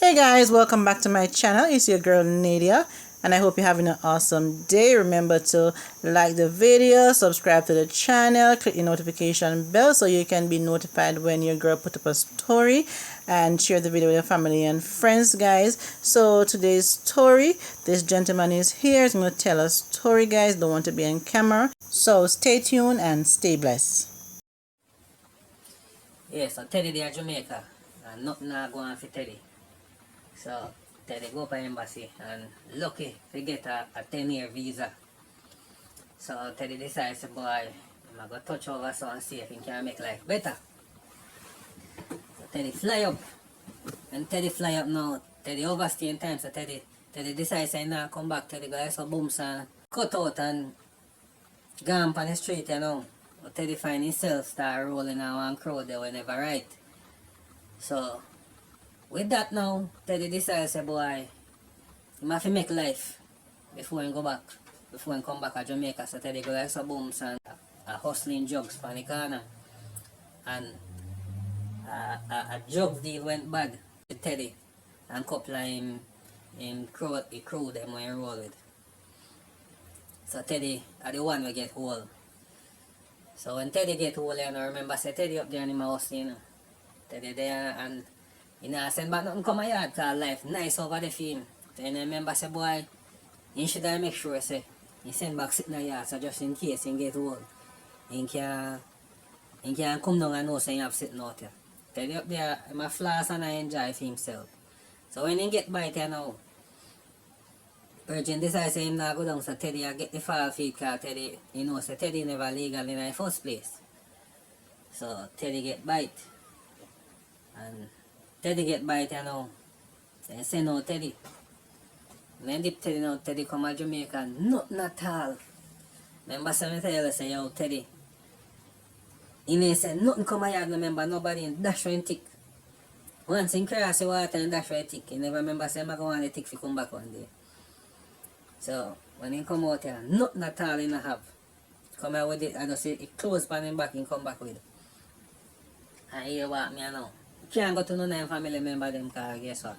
Hey guys, welcome back to my channel. It's your girl Nadia, and I hope you're having an awesome day. Remember to like the video, subscribe to the channel, click the notification bell so you can be notified when your girl put up a story, and share the video with your family and friends, guys. So today's story, this gentleman is here. He's going to tell a story, guys. Don't want to be on camera, so stay tuned and stay blessed. Yeah, so Teddy there Jamaica, and nothing not going for Teddy. So Teddy go up to embassy and lucky to get a 10-year visa. So Teddy decides, boy, I'm going to touch over so and see if he can make life better. So Teddy fly up. And Teddy fly up now, Teddy overstay in time, so Teddy decides to not come back. Teddy go so booms and cut out and gone on the street, you know. But Teddy find himself start rolling on one crowd there whenever right. So with that now, Teddy decides, say, boy, he have to make life before he go back, before he come back to Jamaica. So Teddy go like some booms and hustling drugs from the corner. And a drug deal went bad with Teddy and couple of him crew them when he roll with. So Teddy are the one we get hold. So when Teddy get hold, you know, remember say Teddy up there in my house, you know. Teddy there and you know, send back nothing come a yard cause life nice over the film. Then I remember say boy, you should make sure say you send back sitting in the yard so just in case you get old. You can come down and know say you have sitting out here. Teddy up there, I'm a floss and I enjoy for himself. So when he get by there now, Virgin decides him not go down so Teddy I get the fall feet cause Teddy, you know, so Teddy never legal in the first place. So Teddy get bite. And Teddy get bite, you know. Then say no Teddy. Then dip Teddy now, Teddy come to Jamaica, nothing at all. Remember something tell you, say, yo, Teddy. He may say, nothing come a yard, remember, nobody in dash for him tick. Once in cross the water and dash for a tick, he never remember say, I'm going to tick if he come back one day. So, when he come out here, nothing at all he not have. Come out with it, I just say, he close pan him back, he come back with it. And here what me now. Can't go to none of family member them cause guess what?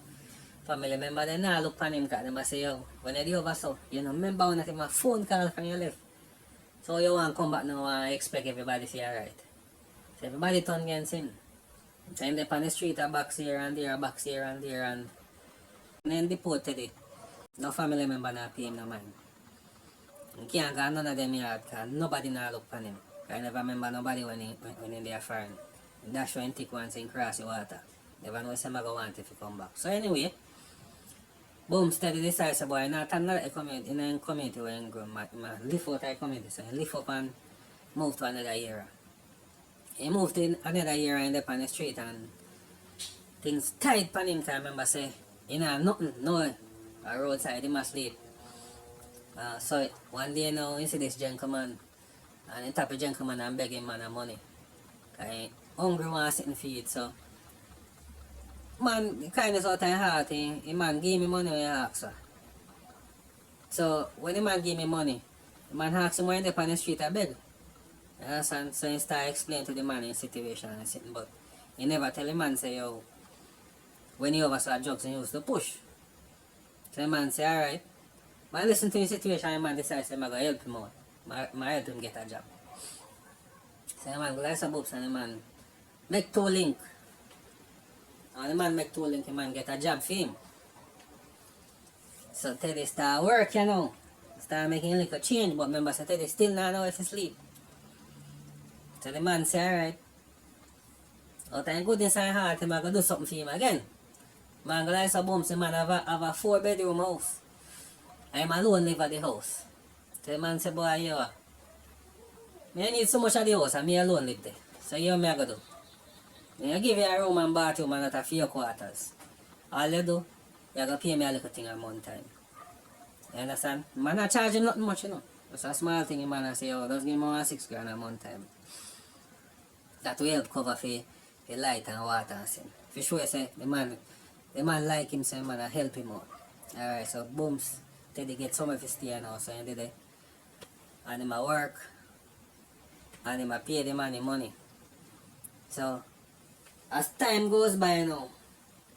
Family member they not look pan him cause them say yo, when they over so, you know, remember when I take my phone call from your left. So you want to come back now and expect everybody to say alright. So everybody turn against him. Then they on the street a box here and there, a box here and there and then deported it. No family member not pay him no mind. You can't go none of them yard cause nobody not look pan him. I never remember nobody when in there foreign. That's when take once and cross the water. Never know some go want if you come back. So anyway, boom, Steady decides boy not another community in a community where he grow. Lift out a community. So he lift up and move to another area. He moved to another area and up on the street and things tight pan him. I remember say, you know, nothing, no roadside, he must sleep. So one day now, you see this gentleman and the type of gentleman and begging man of money. Cause hungry want sit and feed, so man kindness out of heart, the man give me money when he ask her. So when the man give me money, the man asks him why he on the street I beg. You understand? So he start explain to the man his situation and sitting, but he never tell the man say yo, when he oversaw drugs and he used to push. So the man say alright. Man listen to his situation and the man decides I'm gonna help him out. I help him get a job. So the man go like some books and the man make 2 link. And the man make 2 link, the man get a job for him. So Teddy start work, you know. Start making a little change, but remember, so Teddy still not know if he sleep. So the man say, alright. Out of goodness and heart, I'm gonna do something for him again. Man go like some bumps, the man have a 4-bedroom house. I'm alone live at the house. So the man say, boy, yo, I need so much of the house and me alone live there. So you me I go do. I give you a room and bathroom and not a few quarters. All you do, you go pay me a little thing a month time. You understand? Man not charge him nothing much, you know. It's a small thing, man I say, oh, just give me 6 grand a month time. That will help cover for the light and water and thing. For sure say the man like him, so man I help him out. Alright, so booms, Teddy get some of his stay now, so he did it. And him a work. And him a pay the man the money. So as time goes by now,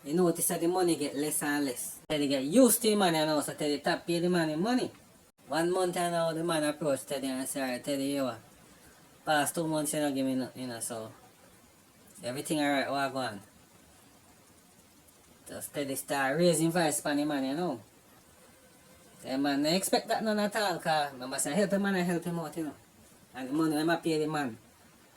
you notice that the money get less and less. Teddy get used to the money and also Teddy tap pay the man the money. 1 month and now the man approached Teddy and said, alright, Teddy, you what? Past 2 months you don't give me nothing, you know, so everything alright, what go on? Just Teddy start raising voice for the man, you know. The man, I expect that none at all, because I say help him and I help him out, you know. And the money I pay the man,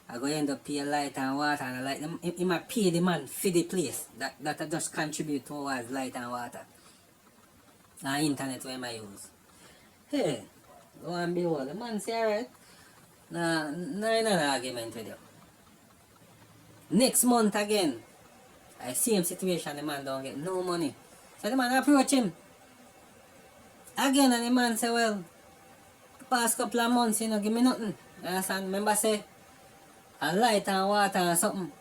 I go end up pay light and water, and like he might pay the man for the place. That I just contribute towards light and water. And internet where I use. Hey, go and behold, the man say alright. Nah, no argument with you. Next month again, I same situation, the man don't get no money. So the man approach him. Again, and the man say, well, the past couple of months, you know, give me nothing. You understand? Remember say, a light and water and something.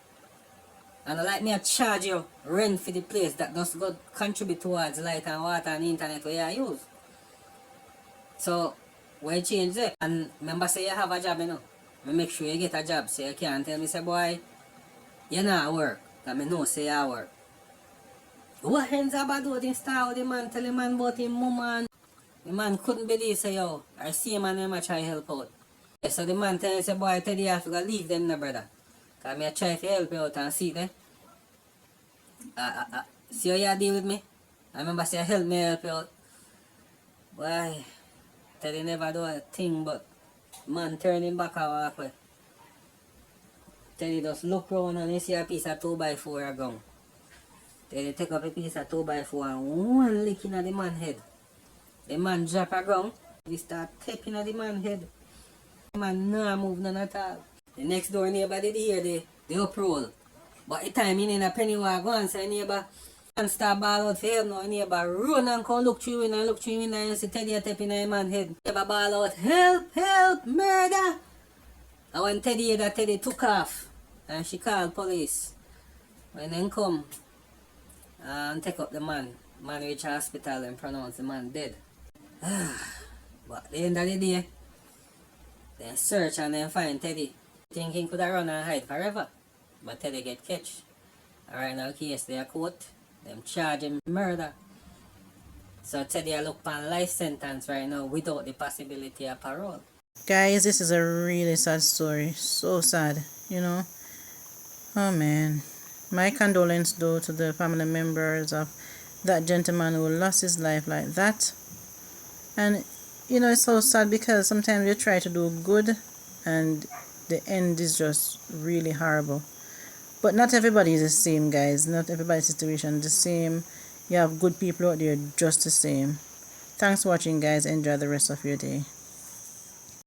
And like me, I charge you rent for the place that does go contribute towards light and water and internet where you use. So, why change it? And remember say you have a job, you know. I make sure you get a job. So you can't tell me, say, boy, you not work. That me know say you work. What hands about do this start with the man, tell the man about him woman. The man couldn't believe, say, yo, I see him and him I try to help out. So the man tell me, say, boy, Teddy, you have to go leave them, no, brother. Because I try to help you out and see them. See how you deal with me? I remember say, help me help you out. Boy, Teddy never do a thing, but man turning back and walk away. Teddy just look round and he see a piece of 2x4 around. Teddy take up a piece of 2x4 and one lick in the man's head. The man drop a ground. He start tapping at the man's head. The man no move none at all. The next door neighbor did hear the uproar. But the time he in a penny walk on, so the neighbor and start ball out for help now. The neighbor run and come look through and look through and you see Teddy tapping at the man's head. The neighbor ball out, help, help, murder. And when Teddy heard that, Teddy took off. And she called police. When they come and take up the man. Man reach hospital and pronounce the man dead. But at the end of the day, they search and then find Teddy. Thinking could have run and hide forever. But Teddy get catch. Alright, now case they are court. Them charge him murder. So Teddy look for life sentence right now without the possibility of parole. Guys, this is a really sad story. So sad, you know. Oh man. My condolence though to the family members of that gentleman who lost his life like that. And you know, it's so sad because sometimes you try to do good and the end is just really horrible. But not everybody is the same, guys. Not everybody's situation is the same. You have good people out there just the same. Thanks for watching, guys. Enjoy the rest of your day.